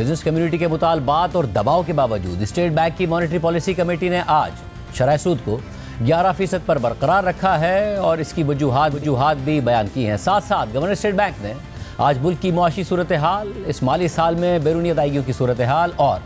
Business community کے مطالبات اور دباؤ کے باوجود اسٹیٹ بینک کی مانیٹری پالیسی کمیٹی نے آج شرح سود کو 11% پر برقرار رکھا ہے اور اس کی وجوہات بھی بیان کی ہیں۔ ساتھ ساتھ گورنر اسٹیٹ بینک نے آج ملک کی معاشی صورتحال، اس مالی سال میں بیرونی ادائیگیوں کی صورتحال اور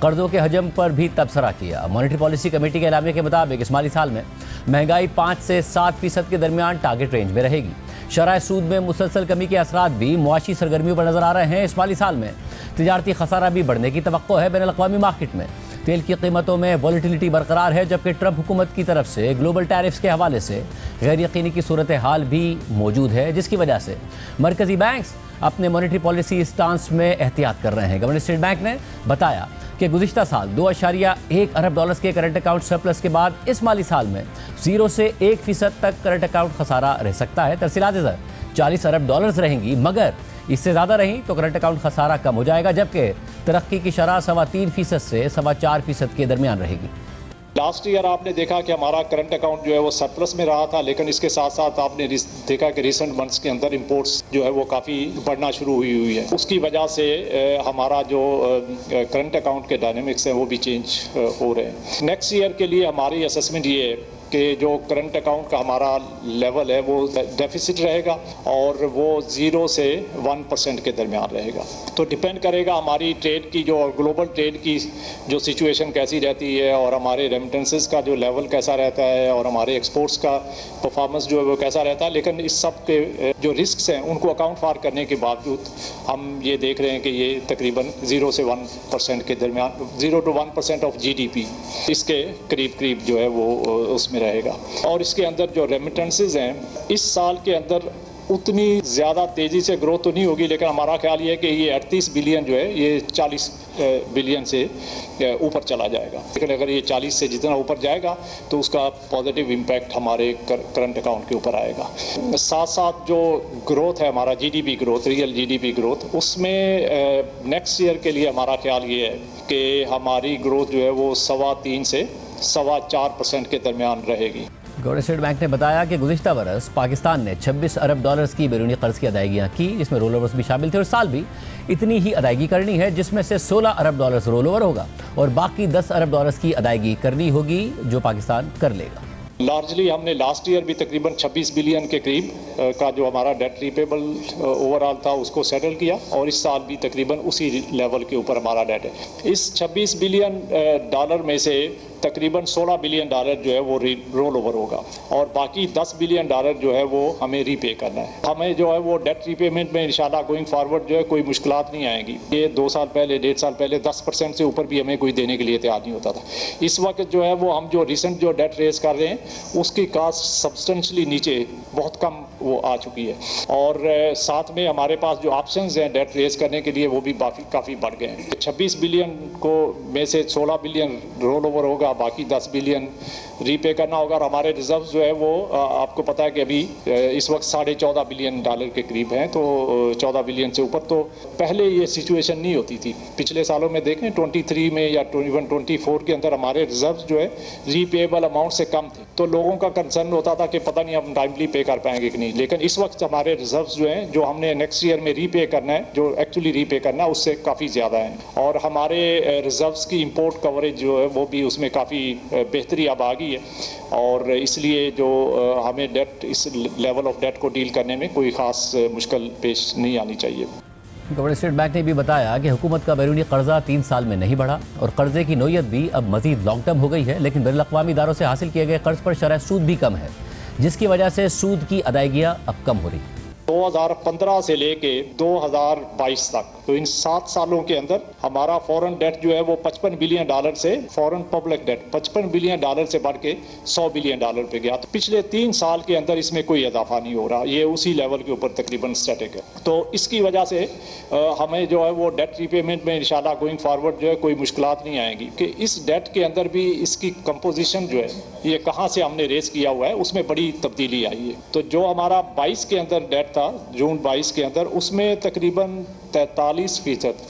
قرضوں کے حجم پر بھی تبصرہ کیا۔ مانیٹری پالیسی کمیٹی کے اعلامیہ کے مطابق اس مالی سال میں مہنگائی 5 سے 7% کے درمیان ٹارگٹ رینج میں رہے گی۔ شرح سود میں مسلسل کمی کے اثرات بھی معاشی سرگرمیوں پر نظر آ رہے ہیں۔ اس مالی سال میں تجارتی خسارہ بھی بڑھنے کی توقع ہے۔ بین الاقوامی مارکیٹ میں تیل کی قیمتوں میں والیٹیلیٹی برقرار ہے، جبکہ ٹرمپ حکومت کی طرف سے گلوبل ٹیرفز کے حوالے سے غیر یقینی کی صورتحال بھی موجود ہے، جس کی وجہ سے مرکزی بینکس اپنے مانیٹری پالیسی اسٹانس میں احتیاط کر رہے ہیں۔ گورنر اسٹیٹ بینک نے بتایا کہ گزشتہ سال 2.1 ارب ڈالرز کے کرنٹ اکاؤنٹ سرپلس کے بعد اس مالی سال میں 0 سے 1% تک کرنٹ اکاؤنٹ خسارہ رہ سکتا ہے۔ ترسیلات زر 40 ارب ڈالرز رہیں گی، مگر اس سے زیادہ رہیں تو کرنٹ اکاؤنٹ خسارہ کم ہو جائے گا، جبکہ ترقی کی شرح 3.25% سے 4.25% کے درمیان رہے گی۔ لاسٹ ایئر آپ نے دیکھا کہ ہمارا کرنٹ اکاؤنٹ جو ہے وہ سرپلس میں رہا تھا، لیکن اس کے ساتھ ساتھ آپ نے دیکھا کہ ریسنٹ منتھس کے اندر امپورٹس جو ہے وہ کافی بڑھنا شروع ہوئی ہے۔ اس کی وجہ سے ہمارا جو کرنٹ اکاؤنٹ کے ڈائنامکس ہیں وہ بھی چینج ہو رہے ہیں۔ نیکسٹ ایئر کے لیے ہماری اسیسمنٹ یہ ہے کہ جو کرنٹ اکاؤنٹ کا ہمارا لیول ہے وہ ڈیفیسٹ رہے گا اور وہ 0 سے 1% کے درمیان رہے گا۔ تو ڈیپینڈ کرے گا ہماری ٹریڈ کی جو گلوبل ٹریڈ کی جو سچویشن کیسی رہتی ہے اور ہمارے ریمیٹنسز کا جو لیول کیسا رہتا ہے اور ہمارے ایکسپورٹس کا پرفارمنس جو ہے وہ کیسا رہتا ہے۔ لیکن اس سب کے جو رسکس ہیں ان کو اکاؤنٹ فار کرنے کے باوجود ہم یہ دیکھ رہے ہیں کہ یہ تقریباً 0 سے 1% کے درمیان 0 to 1% آف GDP اس کے قریب جو ہے وہ اس میں رہے گا۔ اور اس کے اندر جو ریمیٹنسز ہیں اس سال کے اندر اتنی زیادہ تیزی سے گروتھ تو نہیں ہوگی، لیکن ہمارا خیال یہ ہے کہ یہ 38 بلین جو ہے یہ 40 بلین سے اوپر چلا جائے گا۔ لیکن اگر یہ 40 سے جتنا اوپر جائے گا تو اس کا پازیٹیو امپیکٹ ہمارے کرنٹ اکاؤنٹ کے اوپر آئے گا۔ ساتھ ساتھ جو گروتھ ہے ہمارا GDP growth, real GDP growth, اس میں نیکسٹ ایئر کے لیے ہمارا خیال یہ ہے کہ ہماری گروتھ جو ہے وہ 3.25 سے 4.25% کے درمیان رہے گی۔ گورنر اسٹیٹ بینک نے بتایا کہ گزشتہ برس پاکستان نے 26 ارب ڈالرز کی بیرونی قرض کی ادائیگیاں کی، جس میں رول اوورز بھی شامل تھے، اور سال بھی اتنی ہی ادائیگی کرنی ہے، جس میں سے 16 ارب ڈالرز رول اوور ہوگا اور باقی 10 ارب ڈالرز کی ادائیگی کرنی ہوگی جو پاکستان کر لے گا۔ لارجلی ہم نے لاسٹ ایئر بھی تقریباً 26 بلین کے قریب کا جو ہمارا ڈیٹ ریپیبل اوور آل تھا اس کو سیٹل کیا، اور اس سال بھی تقریباً اسی لیول کے اوپر ہمارا ڈیٹ ہے۔ اس 26 بلین ڈالر میں سے تقریباً 16 بلین ڈالر جو ہے وہ رول اوور ہوگا اور باقی 10 بلین ڈالر جو ہے وہ ہمیں ری پے کرنا ہے۔ ہمیں جو ہے وہ ڈیٹ ری پیمنٹ میں انشاءاللہ گوئنگ فارورڈ جو ہے کوئی مشکلات نہیں آئیں گی۔ یہ 2 سال پہلے 1.5 سال پہلے 10% سے اوپر بھی ہمیں کوئی دینے کے لیے تیار نہیں ہوتا تھا۔ اس وقت جو ہے وہ ہم جو ریسنٹ جو ڈیٹ ریز کر رہے ہیں اس کی کاسٹ سبسٹینشلی نیچے بہت کم وہ آ چکی ہے، اور ساتھ میں ہمارے پاس جو آپشنز ہیں ڈیٹ ریز کرنے کے لیے وہ بھی کافی بڑھ گئے ہیں۔ 26 بلین کو میں سے 16 بلین رول اوور ہوگا، باقی 10 بلین ری پے کرنا ہوگا، اور ہمارے ریزروز جو ہے وہ آپ کو پتا ہے کہ ابھی اس وقت 14.5 بلین ڈالر کے قریب ہیں، تو 14 بلین سے اوپر۔ تو پہلے یہ سچویشن نہیں ہوتی تھی، پچھلے سالوں میں دیکھیں 23 میں یا 24 کے اندر ہمارے ریزروز جو ہے ری پیبل اماؤنٹ سے کم تھے، تو لوگوں کا کنسرن ہوتا تھا کہ پتہ نہیں ہم ٹائملی پے کر پائیں گے کہ نہیں۔ لیکن اس وقت ہمارے ریزروز جو ہیں جو ہم نے نیکسٹ ایئر میں ری پے کرنا ہے، جو ایکچولی ری پے کرنا ہے، اس سے کافی زیادہ ہیں، اور ہمارے ریزروز کی امپورٹ کوریج جو ہے وہ بھی اس میں کافی بہتری اب آ گئی ہے، اور اس لیے جو ہمیں ڈیٹ اس لیول آف ڈیٹ کو ڈیل کرنے میں کوئی خاص مشکل پیش نہیں آنی چاہیے۔ گورنر اسٹیٹ بینک نے بھی بتایا کہ حکومت کا بیرونی قرضہ 3 سال میں نہیں بڑھا اور قرضے کی نوعیت بھی اب مزید لانگ ٹرم ہو گئی ہے، لیکن بین الاقوامی اداروں سے حاصل کیے گئے قرض پر شرح سود بھی کم ہے، جس کی وجہ سے سود کی ادائیگیاں اب کم ہو رہی ہیں۔ 2015 سے لے کے 2022 تک، تو ان 7 سالوں کے اندر ہمارا فورن ڈیٹ جو ہے وہ 55 بلین ڈالر سے فورن پبلک ڈیٹ 55 بلین ڈالر سے بڑھ کے 100 بلین ڈالر پہ گیا۔ تو پچھلے 3 سال کے اندر اس میں کوئی اضافہ نہیں ہو رہا، یہ اسی لیول کے اوپر تقریباً اسٹیٹک ہے۔ تو اس کی وجہ سے ہمیں جو ہے وہ ڈیٹ ری پیمنٹ میں انشاءاللہ گوئنگ فارورڈ جو ہے کوئی مشکلات نہیں آئیں گی، کہ اس ڈیٹ کے اندر بھی اس کی کمپوزیشن جو ہے یہ کہاں سے ہم نے ریز کیا ہوا ہے اس میں بڑی تبدیلی آئی ہے۔ تو جو ہمارا 22 کے اندر ڈیٹ تھا، جون 22 کے اندر، اس میں تقریباً 43%,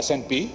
S&P